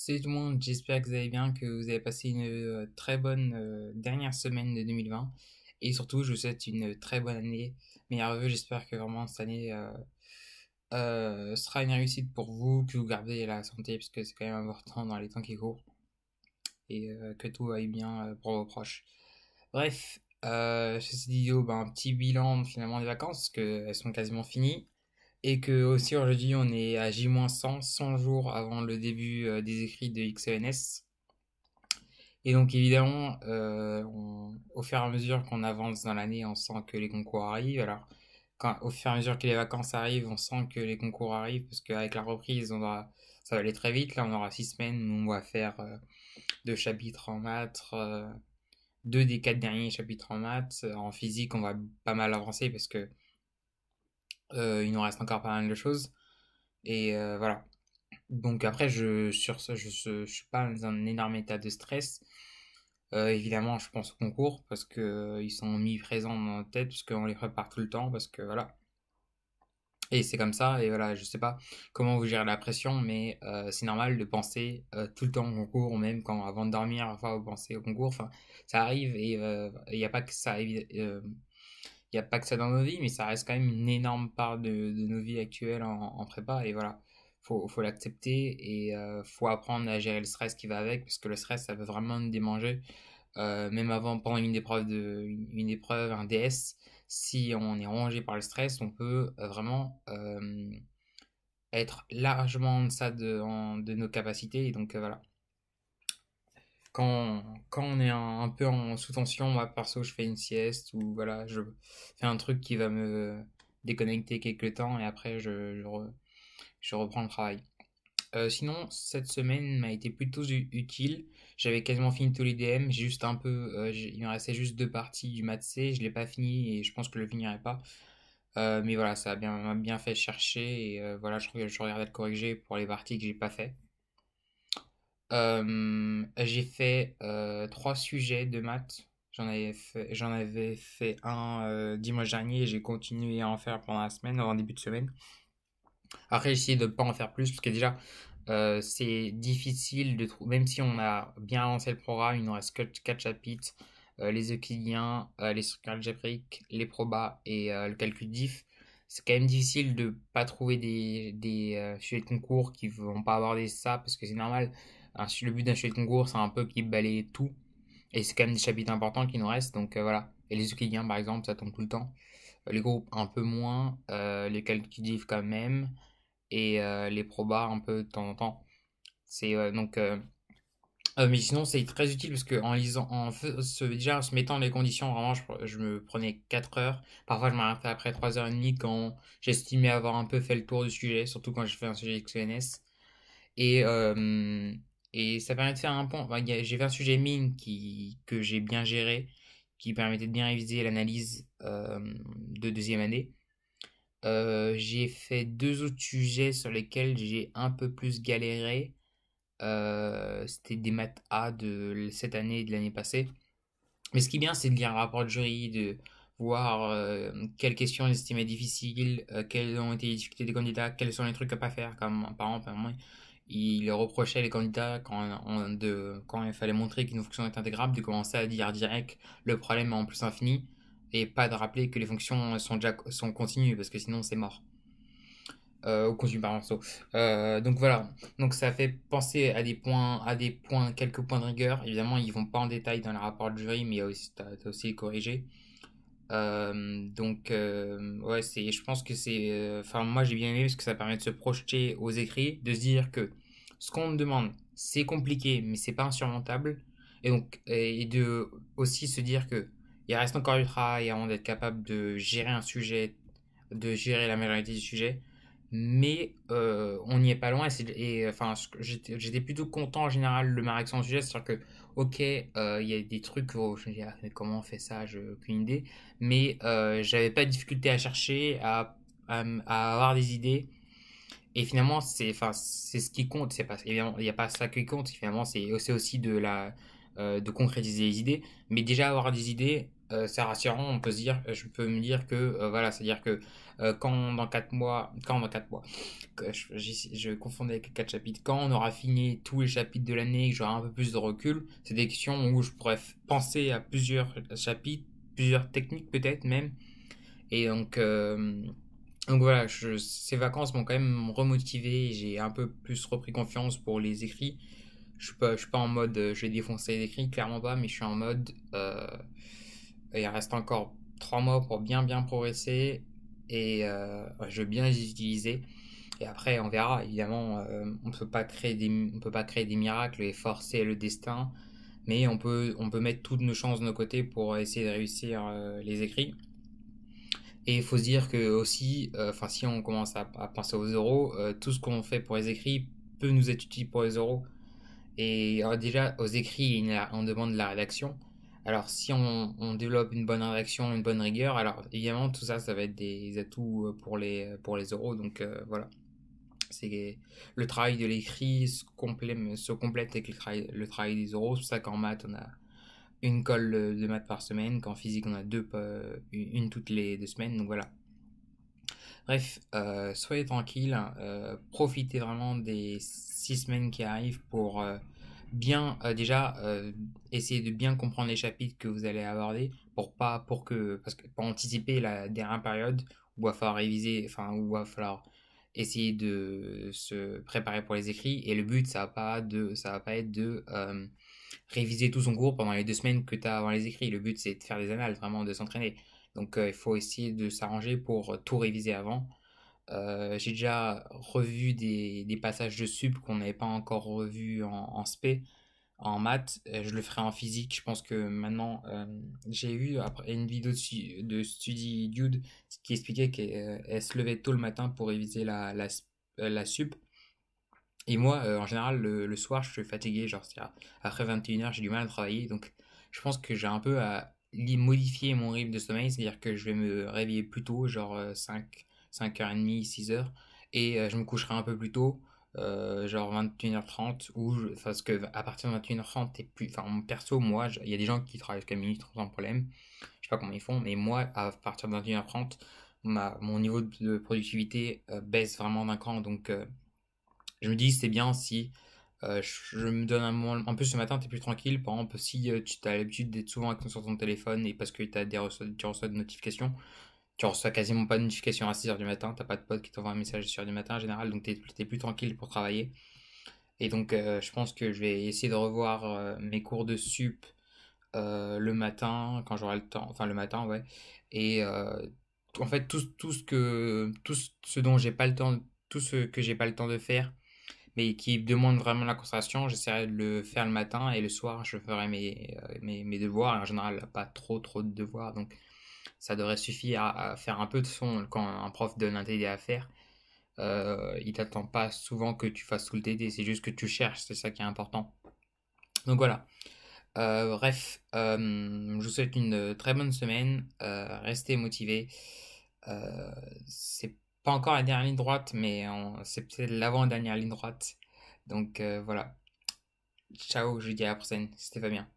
Salut tout le monde, j'espère que vous allez bien, que vous avez passé une très bonne dernière semaine de 2020 et surtout je vous souhaite une très bonne année. Meilleurs vœux, j'espère que vraiment cette année sera une réussite pour vous, que vous gardez la santé parce que c'est quand même important dans les temps qui courent et que tout aille bien pour vos proches. Bref, sur cette vidéo, ben, un petit bilan finalement des vacances parce qu'elles sont quasiment finies. Et que aussi aujourd'hui on est à J-100, 100 jours avant le début des écrits de XENS. Et donc évidemment, au fur et à mesure qu'on avance dans l'année, on sent que les concours arrivent. Alors, au fur et à mesure que les vacances arrivent, on sent que les concours arrivent parce qu'avec la reprise, ça va aller très vite. Là, on aura 6 semaines où on va faire 2 chapitres en maths, 2 des 4 derniers chapitres en maths. En physique, on va pas mal avancer parce que il nous reste encore pas mal de choses. Et voilà. Donc après, sur ça, je suis pas dans un énorme état de stress. Évidemment, je pense au concours parce que ils sont mis présents dans notre tête, parce qu'on les prépare tout le temps, parce que voilà. Et c'est comme ça, et voilà, je sais pas comment vous gérez la pression, mais c'est normal de penser tout le temps au concours, ou même quand avant de dormir, parfois vous pensez au concours. Enfin, ça arrive et il n'y a pas que ça, il y a pas que ça dans nos vies, mais ça reste quand même une énorme part de nos vies actuelles en prépa, et voilà. Faut l'accepter et faut apprendre à gérer le stress qui va avec, parce que le stress, ça peut vraiment nous démanger. Même avant, pendant une épreuve, un DS, si on est rongé par le stress, on peut vraiment être largement en deçà de nos capacités. Et donc voilà. Quand on est un peu sous tension, moi perso, je fais une sieste ou voilà, je fais un truc qui va me déconnecter quelques temps et après je reprends le travail. Sinon, cette semaine m'a été plutôt utile. J'avais quasiment fini tous les DM. J'ai juste un peu, il me restait juste 2 parties du maths C. Je l'ai pas fini et je pense que je le finirai pas. Mais voilà, m'a bien fait chercher et voilà, je regardais le corriger pour les parties que j'ai pas fait. J'ai fait 3 sujets de maths. J'en avais fait un dimanche dernier et j'ai continué à en faire pendant la semaine, en début de semaine. Après, j'ai essayé de ne pas en faire plus parce que déjà, c'est difficile de trouver, même si on a bien avancé le programme, il nous reste que 4 chapitres, les euclidiens, les circuits algébriques, les probas et le calcul diff. C'est quand même difficile de pas trouver des sujets de concours qui vont pas aborder ça parce que c'est normal. Le but d'un sujet de concours, c'est un peu qu'il balaye tout. Et c'est quand même des chapitres importants qui nous restent, donc voilà. Et les euclidiens, par exemple, ça tombe tout le temps. Les groupes, un peu moins. Les calculs diff, quand même et les probas un peu de temps en temps. C'est mais sinon c'est très utile parce que en lisant, déjà en se mettant les conditions, vraiment je me prenais 4 heures. Parfois je m'arrêtais après 3h30 quand j'estimais avoir un peu fait le tour du sujet, surtout quand j'ai fait un sujet XNS. Et, et ça permet de faire un point. Enfin, j'ai fait un sujet mine que j'ai bien géré, qui permettait de bien réviser l'analyse de deuxième année. J'ai fait 2 autres sujets sur lesquels j'ai un peu plus galéré. C'était des maths A de cette année et de l'année passée. Mais ce qui est bien, c'est de lire un rapport de jury, de voir quelles questions ils estimaient difficiles, quelles ont été les difficultés des candidats, quels sont les trucs à pas faire. Comme par exemple, à un moment, il reprochait les candidats quand il fallait montrer qu'une fonction est intégrable, de commencer à dire direct le problème est en plus infini et pas de rappeler que les fonctions sont continues parce que sinon c'est mort. Au contenu par morceau. Donc voilà. Donc ça fait penser quelques points de rigueur. Évidemment, ils vont pas en détail dans le rapport de jury, mais t'as aussi les corrigés. Ouais, je pense que enfin, moi j'ai bien aimé parce que ça permet de se projeter aux écrits, de se dire que ce qu'on me demande, c'est compliqué, mais c'est pas insurmontable. Et donc, et de aussi se dire que il reste encore du travail avant d'être capable de gérer un sujet, de gérer la majorité du sujet. Mais on n'y est pas loin enfin, j'étais plutôt content en général de ma réaction au sujet, c'est-à-dire que ok, il y a des trucs où je me dis ah, mais comment on fait ça, j'ai aucune idée, mais j'avais pas de difficulté à chercher, à avoir des idées. Et finalement, c'est ce qui compte. C'est pas, évidemment, il n'y a pas ça qui compte. Finalement, c'est aussi de concrétiser les idées. Mais déjà avoir des idées, c'est rassurant. On peut se dire, je peux me dire que voilà, c'est-à-dire que quand dans 4 mois, je confondais avec les 4 chapitres, quand on aura fini tous les chapitres de l'année et que j'aurai un peu plus de recul, c'est des questions où je pourrais penser à plusieurs chapitres, plusieurs techniques peut-être même. Et donc voilà, ces vacances m'ont quand même remotivé. J'ai un peu plus repris confiance pour les écrits. Je suis pas en mode je vais défoncer les écrits, clairement pas, mais je suis en mode il reste encore 3 mois pour bien progresser et ouais, je veux bien les utiliser. Et après, on verra. Évidemment, on peut pas créer des miracles et forcer le destin, mais on peut mettre toutes nos chances de nos côtés pour essayer de réussir les écrits. Et il faut se dire que aussi, enfin, si on commence à penser aux euros, tout ce qu'on fait pour les écrits peut nous être utile pour les euros. Et déjà, aux écrits, on demande de la rédaction. Alors, si on développe une bonne rédaction, une bonne rigueur, alors évidemment, tout ça, ça va être des atouts pour les euros. Donc voilà, c'est le travail de l'écrit se complète avec le travail des euros. C'est pour ça qu'en maths, on a une colle de maths par semaine, qu'en physique, on a une toutes les 2 semaines. Donc voilà. Bref, soyez tranquille, profitez vraiment des 6 semaines qui arrivent pour bien déjà essayer de bien comprendre les chapitres que vous allez aborder parce que pour anticiper la dernière période où il va falloir réviser, enfin où il va falloir essayer de se préparer pour les écrits. Et le but, ça va pas être de réviser tout son cours pendant les 2 semaines que tu as avant les écrits. Le but, c'est de faire des annales, vraiment de s'entraîner. Donc il faut essayer de s'arranger pour tout réviser avant. J'ai déjà revu des passages de sup qu'on n'avait pas encore revus en spé, en maths. Je le ferai en physique. Je pense que maintenant, j'ai vu après une vidéo de Study Dude qui expliquait qu'elle se levait tôt le matin pour réviser la sup. Et moi, en général, le soir, je suis fatigué. Genre, après 21h, j'ai du mal à travailler. Donc, je pense que j'ai un peu à modifier mon rythme de sommeil. C'est-à-dire que je vais me réveiller plus tôt, genre 5h30, 6h. Et je me coucherai un peu plus tôt, genre 21h30. Parce que à partir de 21h30, t'es plus. Enfin, perso, moi, il y a des gens qui travaillent jusqu'à minuit sans problème. Je sais pas comment ils font. Mais moi, à partir de 21h30, mon niveau de productivité baisse vraiment d'un cran. Donc, je me dis, c'est bien si je me donne un moment. En plus, ce matin, tu es plus tranquille. Par exemple, si tu as l'habitude d'être souvent sur ton téléphone et parce que tu reçois des notifications, tu reçois quasiment pas de notifications à 6h du matin. T'as pas de pote qui t'envoie un message à 6h du matin en général. Donc, tu es plus tranquille pour travailler. Et donc, je pense que je vais essayer de revoir mes cours de sup le matin, quand j'aurai le temps. Enfin, le matin, ouais. Et en fait, tout ce dont j'ai pas le temps, tout ce que j'ai pas le temps de faire mais qui demande vraiment la concentration, j'essaierai de le faire le matin et le soir, je ferai mes devoirs. Et en général, pas trop de devoirs, donc ça devrait suffire à faire un peu de son quand un prof donne un TD à faire. Il t'attend pas souvent que tu fasses tout le TD, c'est juste que tu cherches, c'est ça qui est important. Donc voilà. Bref, je vous souhaite une très bonne semaine. Restez motivés. C'est pas encore la dernière ligne droite, mais c'est peut-être l'avant-dernière ligne droite. Donc voilà. Ciao, je vous dis à la prochaine. C'était Fabien.